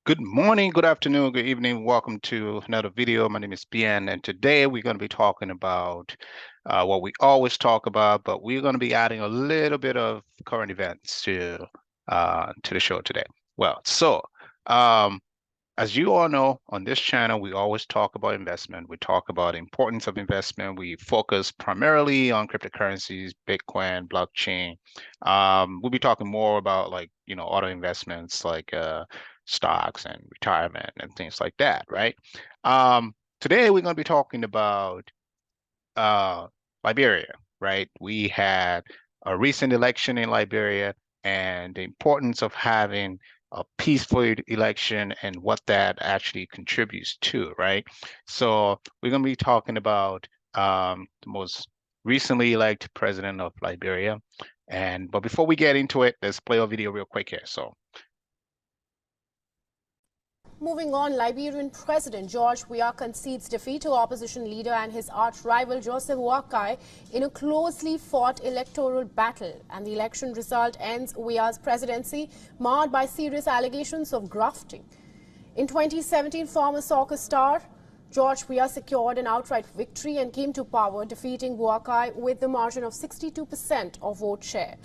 Good morning, good afternoon, good evening. Welcome to another video. My name is BN, and today we're going to be talking about what we always talk about, but we're going to be adding a little bit of current events to the show today. Um, as you all know, on this channel, we always talk about investment. We talk about the importance of investment. We focus primarily on cryptocurrencies, Bitcoin, blockchain. We'll be talking more about other investments like stocks and retirement and things like that, right? Today we're going to be talking about uh, Liberia, right? We had a recent election in Liberia and the importance of having a peaceful election and what that actually contributes to, right? So we're going to be talking about the most recently elected president of Liberia. But before we get into it, let's play a video real quick here. So moving on, Liberian President George Weah concedes defeat to opposition leader and his arch-rival Joseph Boakai in a closely fought electoral battle, and the election result ends Weah's presidency marred by serious allegations of grafting. In 2017, former soccer star George Weah secured an outright victory and came to power, defeating Boakai with the margin of 62% of vote share.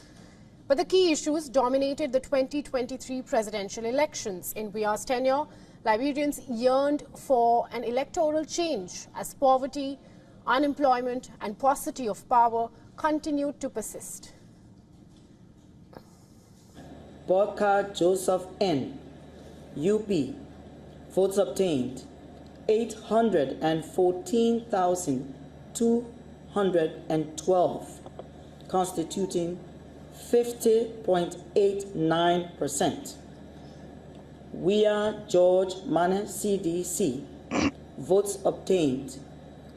But the key issues dominated the 2023 presidential elections. In Weah's tenure, Liberians yearned for an electoral change as poverty, unemployment, and paucity of power continued to persist. Boakai Joseph N. UP. Votes obtained 814,212, constituting 50.89%. Weah George Mane CDC. Votes obtained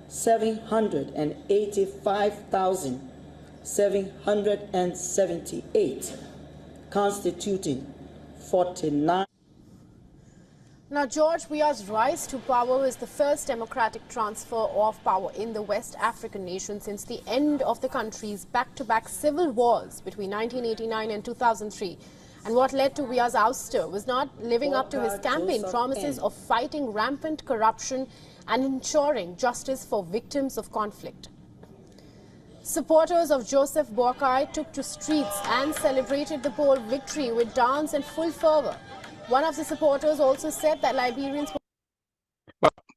785,778, constituting 49. Now, George Weah's rise to power is the first democratic transfer of power in the West African nation since the end of the country's back-to-back civil wars between 1989 and 2003. And what led to Weah's ouster was not living up to his campaign promises of fighting rampant corruption and ensuring justice for victims of conflict. Supporters of Joseph Boakai took to streets and celebrated the poll victory with dance and full fervor. One of the supporters also said that Liberians...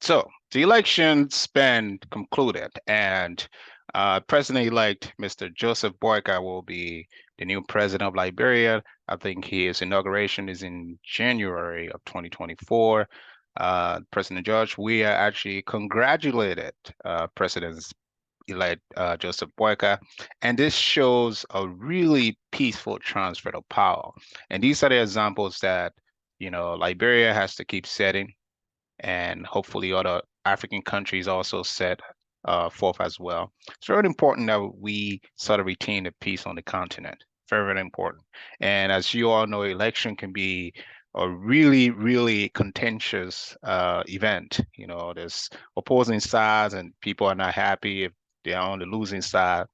So the election's been concluded, and President-elect Mr. Joseph Boakai will be the new president of Liberia. I think his inauguration is in January of 2024. President George Weah actually congratulated President-elect Joseph Boakai, and this shows a really peaceful transfer of power. And these are the examples that Liberia has to keep setting, and hopefully other African countries also set forth as well. It's very important that we sort of retain the peace on the continent. Very, very important. And as you all know, election can be a really, really contentious event. There's opposing sides and people are not happy if they're on the losing side.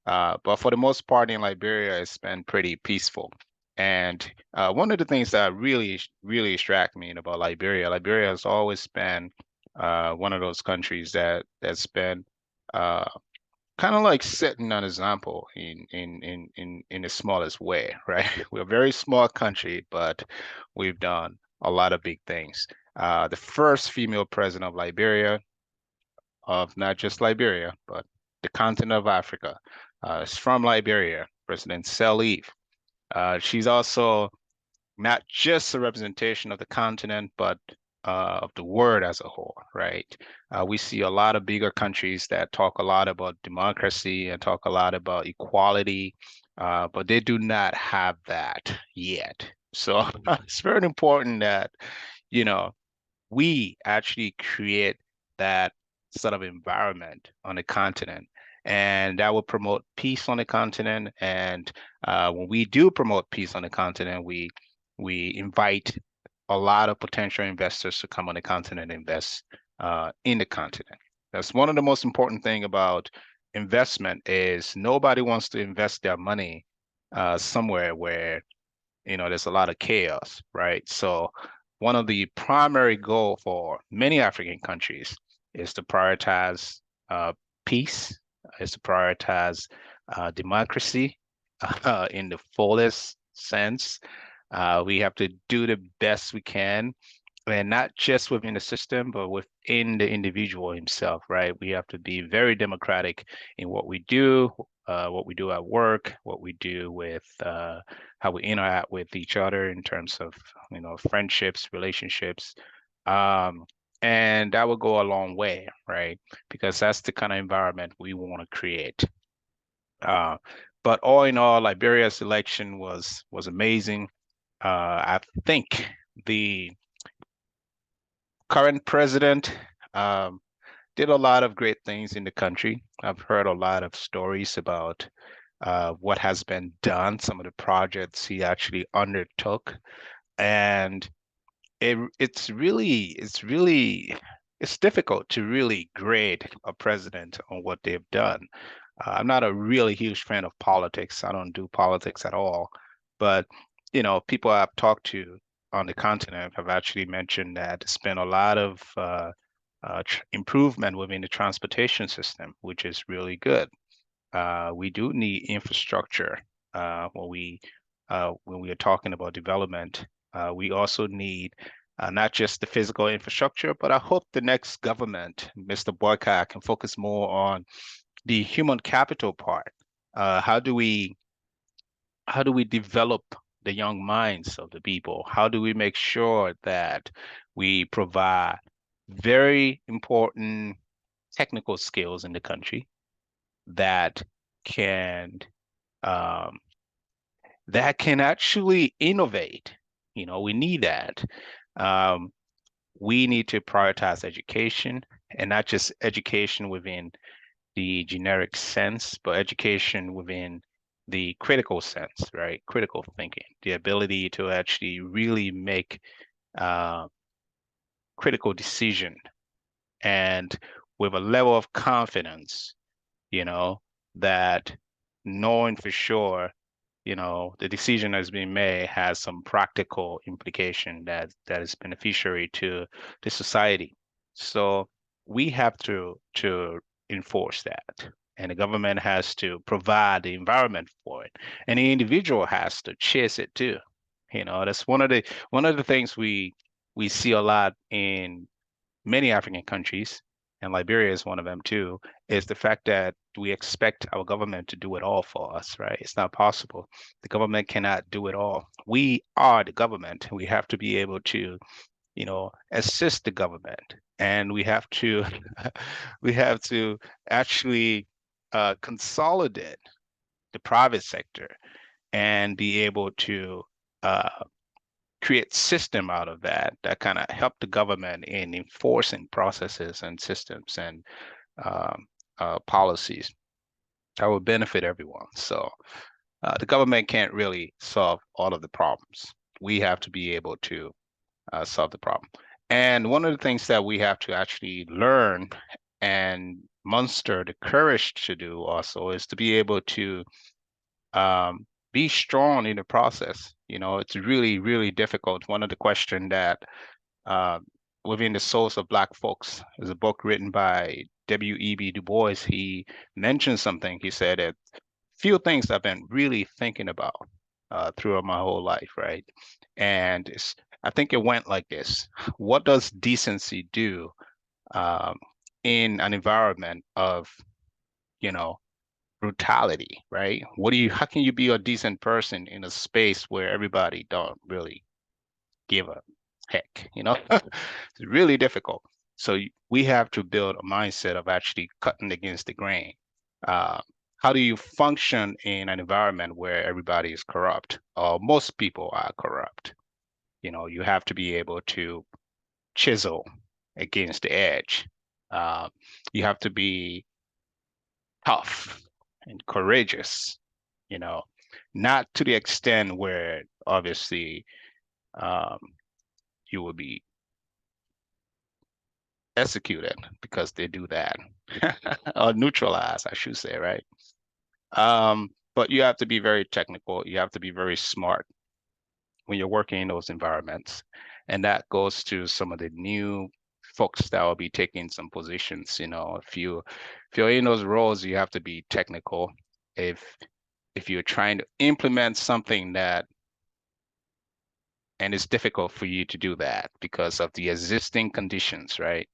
But for the most part in Liberia, it's been pretty peaceful. And one of the things that really, really struck me about Liberia has always been one of those countries that's been kind of like setting an example in the smallest way, right? We're a very small country, but we've done a lot of big things. The first female president of Liberia, of not just Liberia, but the continent of Africa, is from Liberia, President Sirleaf. She's also not just a representation of the continent, but of the world as a whole, right? We see a lot of bigger countries that talk a lot about democracy and talk a lot about equality, but they do not have that yet. So it's very important that, you know, we actually create that sort of environment on the continent. And that will promote peace on the continent. And when we do promote peace on the continent, we invite a lot of potential investors to come on the continent and invest in the continent. That's one of the most important thing about investment is nobody wants to invest their money somewhere where there's a lot of chaos, right? So one of the primary goals for many African countries is to prioritize peace, is to prioritize democracy in the fullest sense. We have to do the best we can, and not just within the system, but within the individual himself, right? We have to be very democratic in what we do at work, what we do with how we interact with each other in terms of, friendships, relationships. Um, and that will go a long way, right? Because that's the kind of environment we want to create. Uh, but all in all, Liberia's election was amazing. I think the current president did a lot of great things in the country. I've heard a lot of stories about what has been done, some of the projects he actually undertook, and it's difficult to really grade a president on what they've done. I'm not a really huge fan of politics. I don't do politics at all. But, people I've talked to on the continent have actually mentioned that there's been a lot of improvement within the transportation system, which is really good. We do need infrastructure when we are talking about development. We also need not just the physical infrastructure, but I hope the next government, Mr. Boyka, can focus more on the human capital part. Uh, how do we how do we develop the young minds of the people? How do we make sure that we provide very important technical skills in the country that can um, that can actually innovate? We need that. Um, we need to prioritize education, and not just education within the generic sense, but education within the critical sense, right? Critical thinking, the ability to actually really make uh, critical decision, and with a level of confidence, you know, that knowing for sure, the decision that's being made has some practical implication that is beneficiary to the society. So we have to enforce that. And the government has to provide the environment for it. And the individual has to chase it too. That's one of the things we see a lot in many African countries, and Liberia is one of them too, is the fact that we expect our government to do it all for us, right? It's not possible. The government cannot do it all. We are the government. We have to be able to, assist the government, and we have to we have to actually consolidate the private sector and be able to uh, create system out of that kind of help the government in enforcing processes and systems and um, policies that will benefit everyone. So the government can't really solve all of the problems. We have to be able to solve the problem. And one of the things that we have to actually learn and muster the courage to do also is to be able to be strong in the process. It's really, really difficult. One of the questions that uh, within the souls of Black folks is a book written by W.E.B. Du Bois. He mentioned something. He said that few things I've been really thinking about throughout my whole life, right? And I think it went like this. What does decency do um, in an environment of, you know, brutality, right? How can you be a decent person in a space where everybody don't really give a heck, It's really difficult. So we have to build a mindset of actually cutting against the grain. Uh, how do you function in an environment where everybody is corrupt, or most people are corrupt? You have to be able to chisel against the edge. Uh, you have to be tough and courageous, you know, not to the extent where obviously um, you will be executed because they do that, or neutralized, I should say, right? But you have to be very technical. You have to be very smart. when you're working in those environments. And that goes to some of the new folks that will be taking some positions. If you're in those roles, you have to be technical. If if you're trying to implement something that and it's difficult for you to do that because of the existing conditions, right?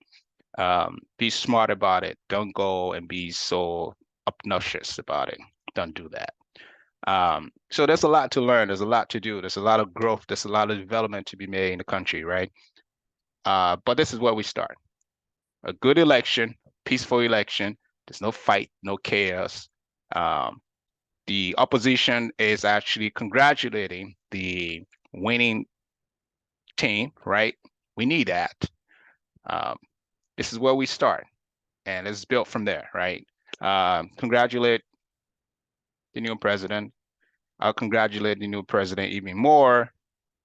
Be smart about it. Don't go and be so obnoxious about it. Don't do that. So there's a lot to learn. There's a lot to do. There's a lot of growth. There's a lot of development to be made in the country, right? But this is where we start. A good election, peaceful election. There's no fight, no chaos. Um, the opposition is actually congratulating the winning team, right? We need that. Um, this is where we start, and it's built from there, right? Congratulate the new president. I'll congratulate the new president even more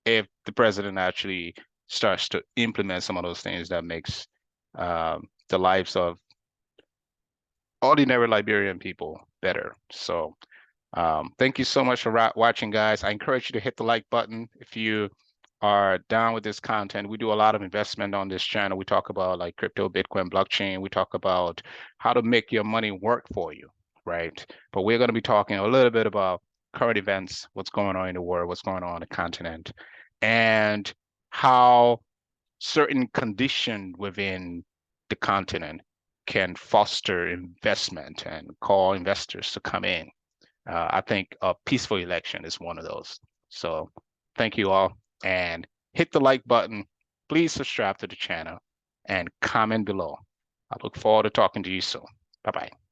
if the president actually starts to implement some of those things that makes the lives of ordinary Liberian people better. So thank you so much for watching, guys. I encourage you to hit the like button if you are down with this content. We do a lot of investment on this channel. We talk about like crypto, Bitcoin, blockchain. We talk about how to make your money work for you, right? But we're going to be talking a little bit about current events, what's going on in the world, what's going on in the continent, and how certain condition within the continent can foster investment and call investors to come in. I think a peaceful election is one of those. So thank you all, and hit the like button. Please subscribe to the channel and comment below. I look forward to talking to you soon. Bye-bye.